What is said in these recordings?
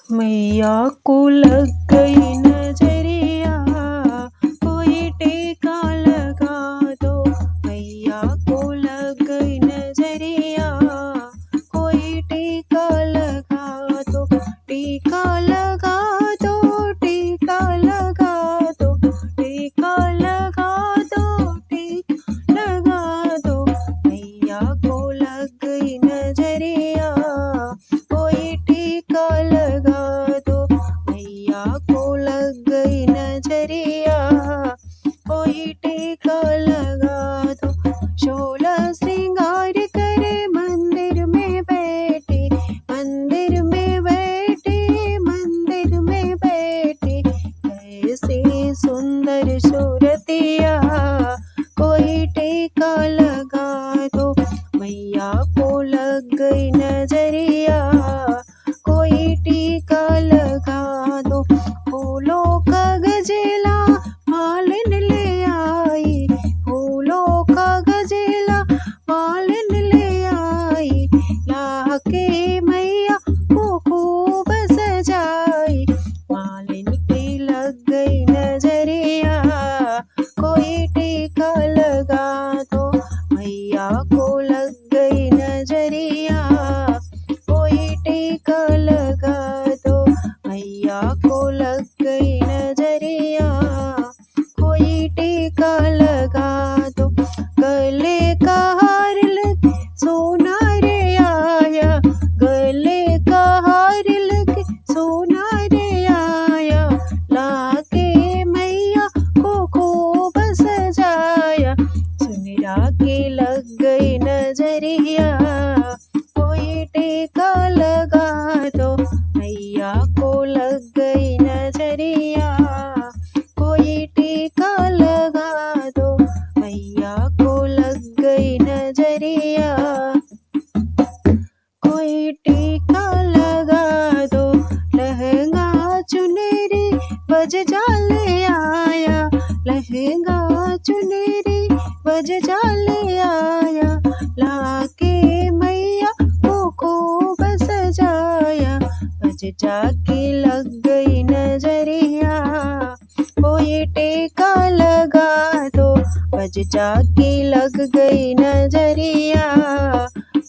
मैया को लग गई नजरिया, कोई टीका लगा दो। मैया को लग गई नजरिया, कोई टीका लगा दो। टीका लगा दो, टीका लगा दो, टीका लगा दो, टीका लगा दो। मैया को लग गई नजरिया, कोई टीका लगा दो। मैया को लग गई नजरिया, कोई टीका लगा दो। शोला श्रृंगार करे मंदिर में बैठे, मंदिर में बैठे, मंदिर में बैठे। कैसे सुंदर सूरतिया, कोई टीका लगा दो। मैया को लग गई नजरिया, कोई टीका लगा दो। फूलों का गजेला मालिन ले आई, फूलों का गजेला मालिन ले आई। लाके मैया को खूब सजाई। मालिन की लग गई नजरिया, कोई टीका लगा दो। मैया को लग गई नजरिया, कोई टीका लगा दो। मैया को लग गई नजरिया, कोई टीका लगा दो। गले का हार लगे सोना रे आया, गले का हार लगे सोना रे आया। लाके मैया को खूब सजाया। सुनरा के लग गई नजरिया, कोई टीका लगा दो। मैया को लग गई नजरिया, कोई टीका लगा दो। मैया को लग गई नजरिया, कोई टीका लगा दो। लहंगा चुनरी बज जाले आया, लहंगा चुनरी बज जाले आया। लाके मैया को खूब सजाया। बज जाके लग गई नजरिया, कोई टीका लगा दो। बज जाके लग गई नजरिया,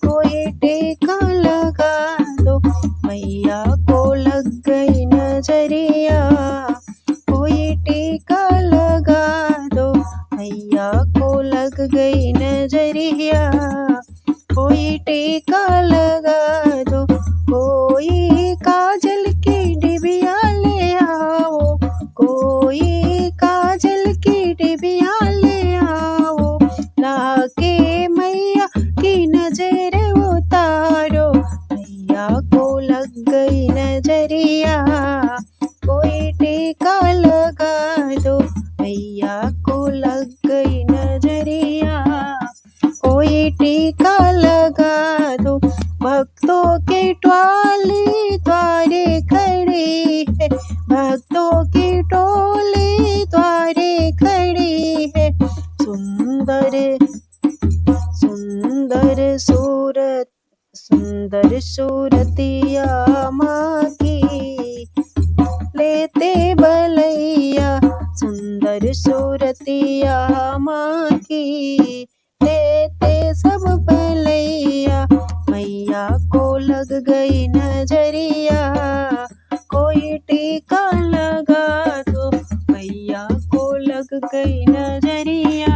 कोई टीका लगा दो। मैया को लग गई नजरिया, कोई टीका लगा दो। मैया को लग गई नजरिया, कोई टीका लगा दो। कोई काजल की डिबिया ले आओ, कोई काजल की डिबिया ले आओ। लाके मैया की नजर उतारो। मैया को लग गई नजरिया, कोई टीका लगा दो। मैया को लग गई नजरिया, कोई टीका लगा दो। भक्तों की टोली द्वारे खड़ी है, भक्तों की टोली द्वारे खड़ी है। सुंदर सुंदर सूरत, सुंदर सूरतिया माँ की लेते बलैया। सुंदर सूरतिया माँ की लेते सब बलैया। मैया को लग गई नजरिया, कोई टीका लगा दो। मैया को लग गई नजरिया,